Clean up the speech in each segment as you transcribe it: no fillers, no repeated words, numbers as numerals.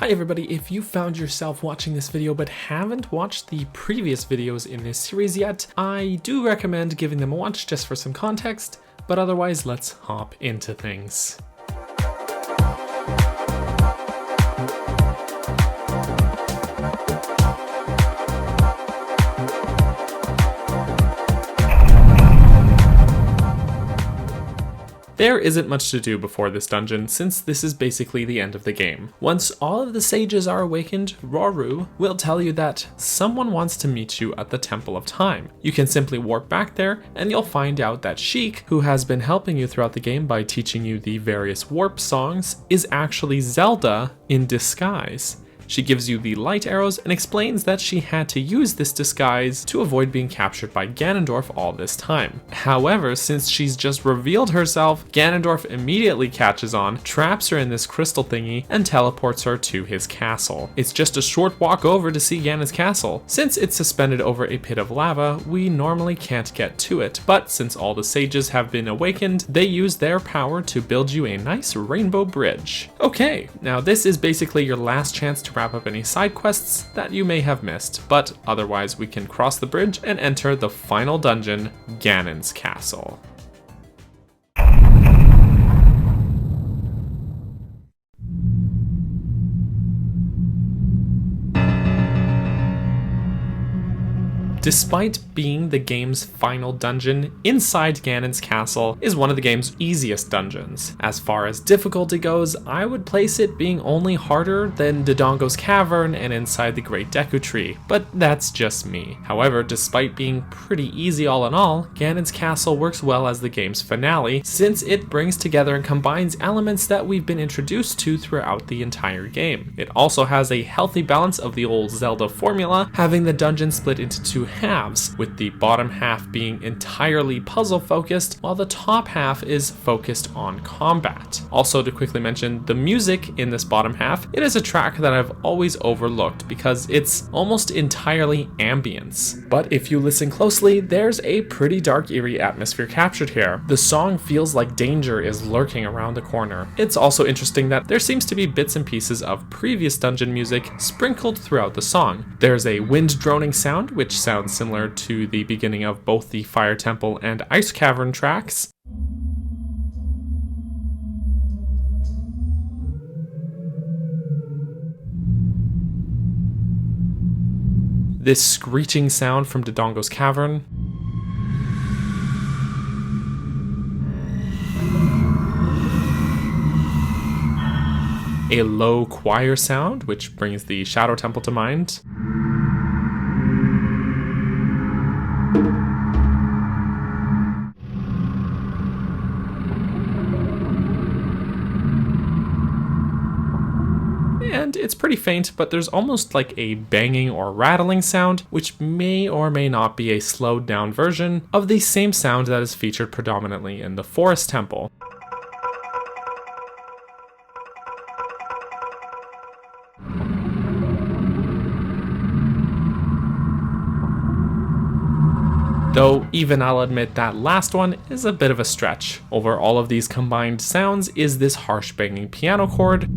everybody, if you found yourself watching this video but haven't watched the previous videos in this series yet, I do recommend giving them a watch just for some context, but otherwise let's hop into things. There isn't much to do before this dungeon, since this is basically the end of the game. Once all of the sages are awakened, Roru will tell you that someone wants to meet you at the Temple of Time. You can simply warp back there, and you'll find out that Sheik, who has been helping you throughout the game by teaching you the various warp songs, is actually Zelda in disguise. She gives you the light arrows and explains that she had to use this disguise to avoid being captured by Ganondorf all this time. However, since she's just revealed herself, Ganondorf immediately catches on, traps her in this crystal thingy, and teleports her to his castle. It's just a short walk over to see Ganon's castle. Since it's suspended over a pit of lava, we normally can't get to it, but since all the sages have been awakened, they use their power to build you a nice rainbow bridge. Okay, now this is basically your last chance to wrap up any side quests that you may have missed, but otherwise we can cross the bridge and enter the final dungeon, Ganon's castle. Despite being the game's final dungeon, inside Ganon's castle is one of the game's easiest dungeons. As far as difficulty goes, I would place it being only harder than Dodongo's Cavern and inside the Great Deku Tree, but that's just me. However, despite being pretty easy all in all, Ganon's castle works well as the game's finale, since it brings together and combines elements that we've been introduced to throughout the entire game. It also has a healthy balance of the old Zelda formula, having the dungeon split into two halves, with the bottom half being entirely puzzle focused, while the top half is focused on combat. Also, to quickly mention the music in this bottom half, it is a track that I've always overlooked because it's almost entirely ambience. But if you listen closely, there's a pretty dark, eerie atmosphere captured here. The song feels like danger is lurking around the corner. It's also interesting that there seems to be bits and pieces of previous dungeon music sprinkled throughout the song. There's a wind droning sound, which sounds similar to the beginning of both the Fire Temple and Ice Cavern tracks. This screeching sound from Dodongo's Cavern. A low choir sound, which brings the Shadow Temple to mind. And it's pretty faint, but there's almost like a banging or rattling sound, which may or may not be a slowed down version of the same sound that is featured predominantly in the Forest Temple. Though even I'll admit that last one is a bit of a stretch. Over all of these combined sounds is this harsh banging piano chord,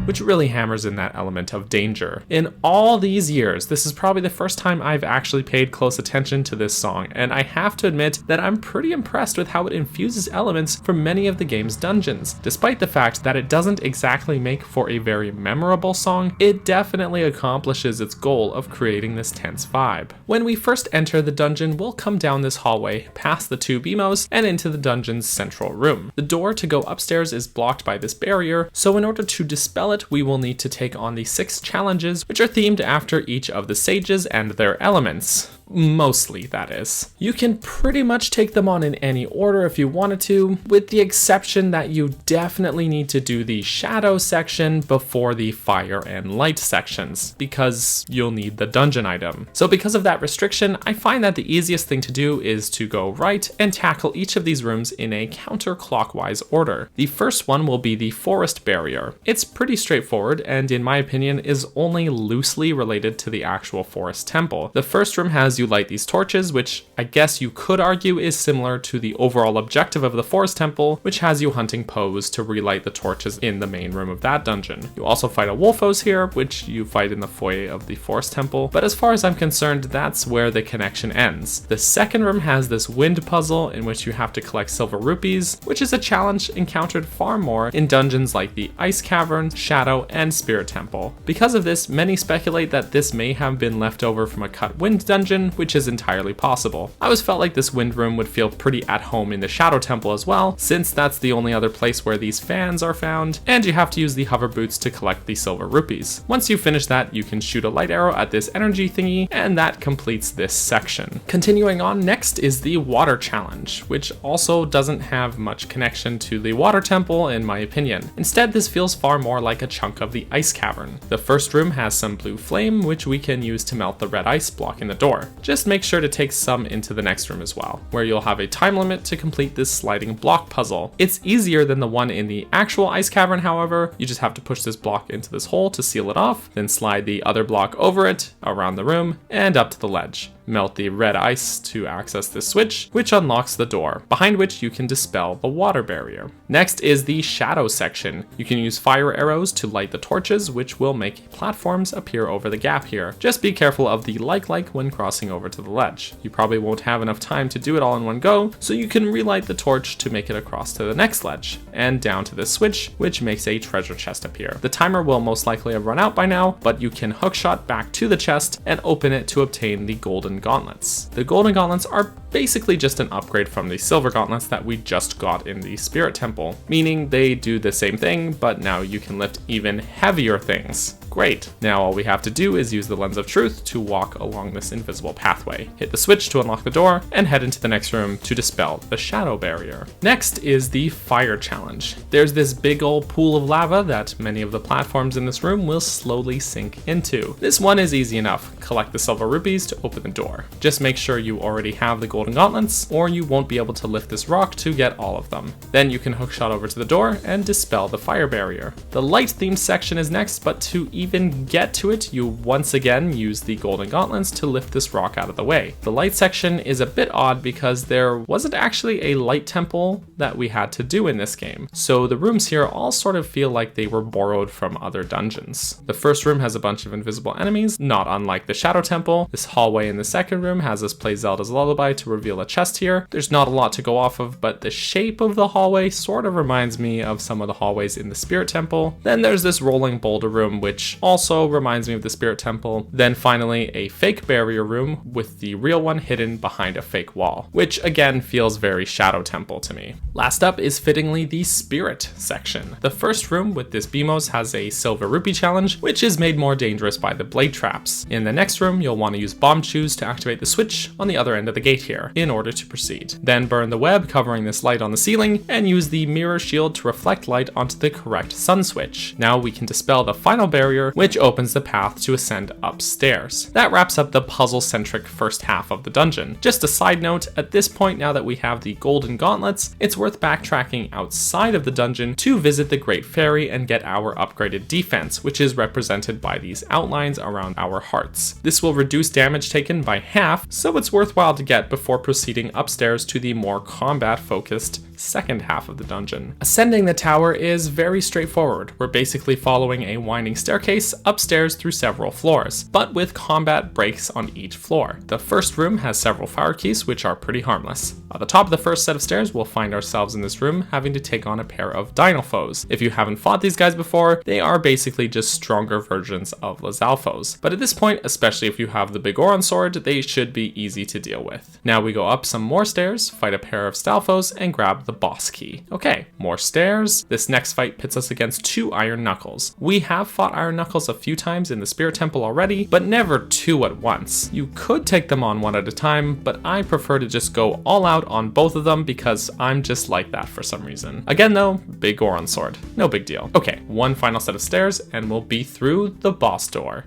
which really hammers in that element of danger. In all these years, this is probably the first time I've actually paid close attention to this song, and I have to admit that I'm pretty impressed with how it infuses elements from many of the game's dungeons. Despite the fact that it doesn't exactly make for a very memorable song, it definitely accomplishes its goal of creating this tense vibe. When we first enter the dungeon, we'll come down this hallway, past the two BMOs, and into the dungeon's central room. The door to go upstairs is blocked by this barrier, so in order to dispel it, we will need to take on the 6 challenges, which are themed after each of the sages and their elements. Mostly, that is. You can pretty much take them on in any order if you wanted to, with the exception that you definitely need to do the shadow section before the fire and light sections, because you'll need the dungeon item. So because of that restriction, I find that the easiest thing to do is to go right and tackle each of these rooms in a counterclockwise order. The first one will be the forest barrier. It's pretty straightforward, and in my opinion is only loosely related to the actual forest temple. The first room has because you light these torches, which I guess you could argue is similar to the overall objective of the Forest Temple, which has you hunting Poes to relight the torches in the main room of that dungeon. You also fight a Wolfos here, which you fight in the foyer of the Forest Temple, but as far as I'm concerned, that's where the connection ends. The second room has this wind puzzle in which you have to collect silver rupees, which is a challenge encountered far more in dungeons like the Ice Cavern, Shadow, and Spirit Temple. Because of this, many speculate that this may have been left over from a cut wind dungeon, which is entirely possible. I always felt like this wind room would feel pretty at home in the Shadow Temple as well, since that's the only other place where these fans are found, and you have to use the hover boots to collect the silver rupees. Once you finish that, you can shoot a light arrow at this energy thingy, and that completes this section. Continuing on, next is the water challenge, which also doesn't have much connection to the water temple in my opinion. Instead, this feels far more like a chunk of the ice cavern. The first room has some blue flame, which we can use to melt the red ice blocking the door. Just make sure to take some into the next room as well, where you'll have a time limit to complete this sliding block puzzle. It's easier than the one in the actual ice cavern, however. You just have to push this block into this hole to seal it off, then slide the other block over it, around the room, and up to the ledge. Melt the red ice to access this switch, which unlocks the door, behind which you can dispel the water barrier. Next is the shadow section. You can use fire arrows to light the torches, which will make platforms appear over the gap here. Just be careful of the like when crossing over to the ledge. You probably won't have enough time to do it all in one go, so you can relight the torch to make it across to the next ledge, and down to this switch, which makes a treasure chest appear. The timer will most likely have run out by now, but you can hookshot back to the chest and open it to obtain the golden gauntlets. The golden gauntlets are basically just an upgrade from the silver gauntlets that we just got in the Spirit Temple, meaning they do the same thing, but now you can lift even heavier things. Great. Now all we have to do is use the Lens of Truth to walk along this invisible pathway, hit the switch to unlock the door, and head into the next room to dispel the shadow barrier. Next is the fire challenge. There's this big old pool of lava that many of the platforms in this room will slowly sink into. This one is easy enough. Collect the silver rupees to open the door. Just make sure you already have the golden gauntlets, or you won't be able to lift this rock to get all of them. Then you can hookshot over to the door and dispel the fire barrier. The light themed section is next, but to even get to it, you once again use the golden gauntlets to lift this rock out of the way. The light section is a bit odd because there wasn't actually a light temple that we had to do in this game, so the rooms here all sort of feel like they were borrowed from other dungeons. The first room has a bunch of invisible enemies, not unlike the Shadow Temple. This hallway in the second room has us play Zelda's Lullaby to reveal a chest here. There's not a lot to go off of, but the shape of the hallway sort of reminds me of some of the hallways in the Spirit Temple. Then there's this rolling boulder room, which also reminds me of the Spirit Temple. Then finally a fake barrier room with the real one hidden behind a fake wall, which again feels very Shadow Temple to me. Last up is fittingly the Spirit section. The first room with this Beamos has a silver rupee challenge, which is made more dangerous by the blade traps. In the next room, you'll want to use bomb shoes to activate the switch on the other end of the gate here in order to proceed. Then burn the web covering this light on the ceiling and use the mirror shield to reflect light onto the correct sun switch. Now we can dispel the final barrier, which opens the path to ascend upstairs. That wraps up the puzzle-centric first half of the dungeon. Just a side note, at this point now that we have the golden gauntlets, it's worth backtracking outside of the dungeon to visit the Great Fairy and get our upgraded defense, which is represented by these outlines around our hearts. This will reduce damage taken by half, so it's worthwhile to get before proceeding upstairs to the more combat-focused second half of the dungeon. Ascending the tower is very straightforward. We're basically following a winding staircase upstairs through several floors, but with combat breaks on each floor. The first room has several fire keys, which are pretty harmless. At the top of the first set of stairs, we'll find ourselves in this room having to take on a pair of Dinalfoes. If you haven't fought these guys before, they are basically just stronger versions of Lizalfos. But at this point, especially if you have the big Goron sword, they should be easy to deal with. Now we go up some more stairs, fight a pair of Stalfos, and grab the boss key. Okay, more stairs. This next fight pits us against two Iron Knuckles. We have fought Iron Knuckles a few times in the Spirit Temple already, but never two at once. You could take them on one at a time, but I prefer to just go all out on both of them because I'm just like that for some reason. Again though, big Goron sword. No big deal. Okay, one final set of stairs and we'll be through the boss door.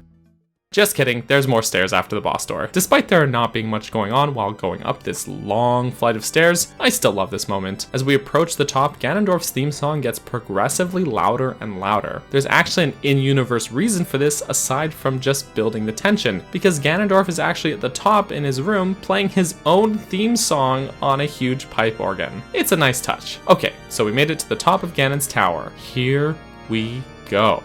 Just kidding, there's more stairs after the boss door. Despite there not being much going on while going up this long flight of stairs, I still love this moment. As we approach the top, Ganondorf's theme song gets progressively louder and louder. There's actually an in-universe reason for this aside from just building the tension, because Ganondorf is actually at the top in his room playing his own theme song on a huge pipe organ. It's a nice touch. Okay, so we made it to the top of Ganon's tower. Here we go.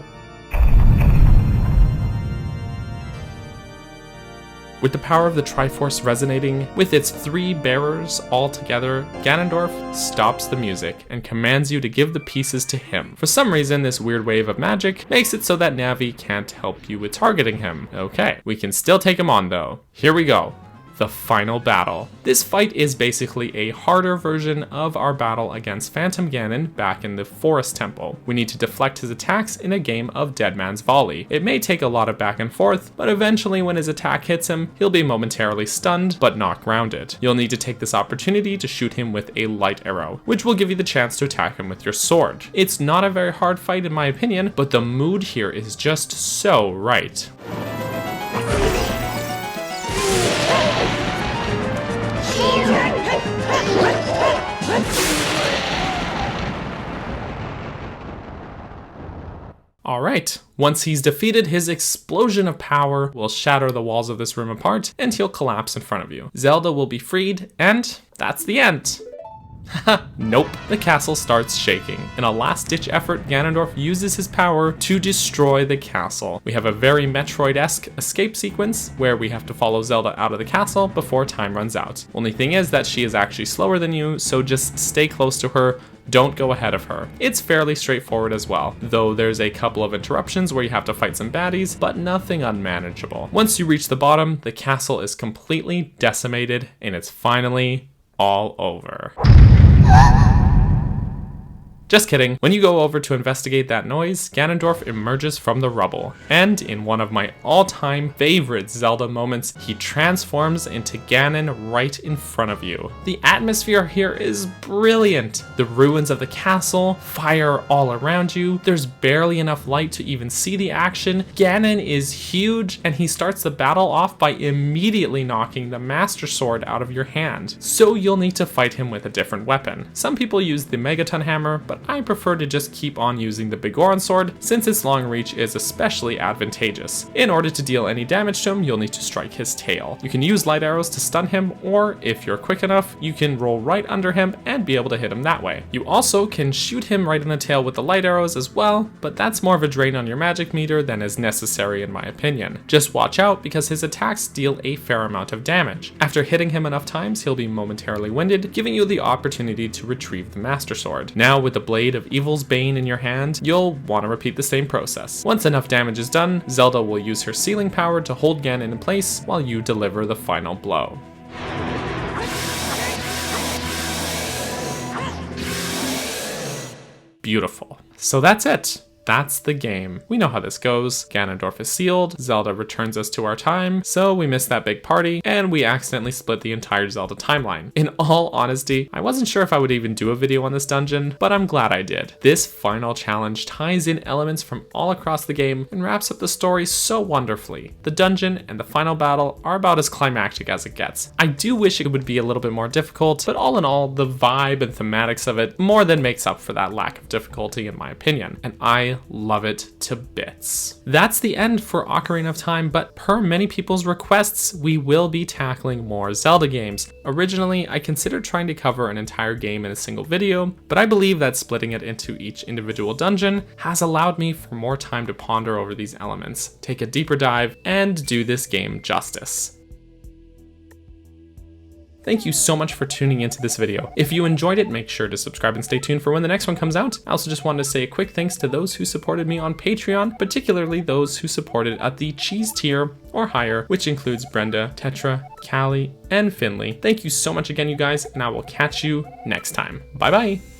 With the power of the Triforce resonating, with its 3 bearers all together, Ganondorf stops the music and commands you to give the pieces to him. For some reason, this weird wave of magic makes it so that Navi can't help you with targeting him. Okay, we can still take him on though. Here we go. The final battle. This fight is basically a harder version of our battle against Phantom Ganon back in the Forest Temple. We need to deflect his attacks in a game of Dead Man's Volley. It may take a lot of back and forth, but eventually when his attack hits him, he'll be momentarily stunned, but not grounded. You'll need to take this opportunity to shoot him with a light arrow, which will give you the chance to attack him with your sword. It's not a very hard fight in my opinion, but the mood here is just so right. Alright, once he's defeated, his explosion of power will shatter the walls of this room apart, and he'll collapse in front of you. Zelda will be freed, and that's the end. Haha, nope. The castle starts shaking. In a last-ditch effort, Ganondorf uses his power to destroy the castle. We have a very Metroid-esque escape sequence where we have to follow Zelda out of the castle before time runs out. Only thing is that she is actually slower than you, so just stay close to her. Don't go ahead of her. It's fairly straightforward as well, though there's a couple of interruptions where you have to fight some baddies, but nothing unmanageable. Once you reach the bottom, the castle is completely decimated, and it's finally all over. Just kidding. When you go over to investigate that noise, Ganondorf emerges from the rubble, and in one of my all-time favorite Zelda moments, he transforms into Ganon right in front of you. The atmosphere here is brilliant. The ruins of the castle, fire all around you, there's barely enough light to even see the action. Ganon is huge, and he starts the battle off by immediately knocking the Master Sword out of your hand. So you'll need to fight him with a different weapon. Some people use the Megaton Hammer, but I prefer to just keep on using the Bigoron Sword since its long reach is especially advantageous. In order to deal any damage to him, you'll need to strike his tail. You can use light arrows to stun him, or if you're quick enough, you can roll right under him and be able to hit him that way. You also can shoot him right in the tail with the light arrows as well, but that's more of a drain on your magic meter than is necessary in my opinion. Just watch out because his attacks deal a fair amount of damage. After hitting him enough times, he'll be momentarily winded, giving you the opportunity to retrieve the Master Sword. Now with the Blade of Evil's Bane in your hand, you'll want to repeat the same process. Once enough damage is done, Zelda will use her sealing power to hold Ganon in place while you deliver the final blow. Beautiful. So that's it. That's the game. We know how this goes. Ganondorf is sealed, Zelda returns us to our time, so we missed that big party, and we accidentally split the entire Zelda timeline. In all honesty, I wasn't sure if I would even do a video on this dungeon, but I'm glad I did. This final challenge ties in elements from all across the game and wraps up the story so wonderfully. The dungeon and the final battle are about as climactic as it gets. I do wish it would be a little bit more difficult, but all in all, the vibe and thematics of it more than makes up for that lack of difficulty in my opinion, and I love it to bits. That's the end for Ocarina of Time, but per many people's requests, we will be tackling more Zelda games. Originally, I considered trying to cover an entire game in a single video, but I believe that splitting it into each individual dungeon has allowed me for more time to ponder over these elements, take a deeper dive, and do this game justice. Thank you so much for tuning into this video. If you enjoyed it, make sure to subscribe and stay tuned for when the next one comes out. I also just wanted to say a quick thanks to those who supported me on Patreon, particularly those who supported at the cheese tier or higher, which includes Brenda, Tetra, Callie, and Finley. Thank you so much again, you guys, and I will catch you next time. Bye bye.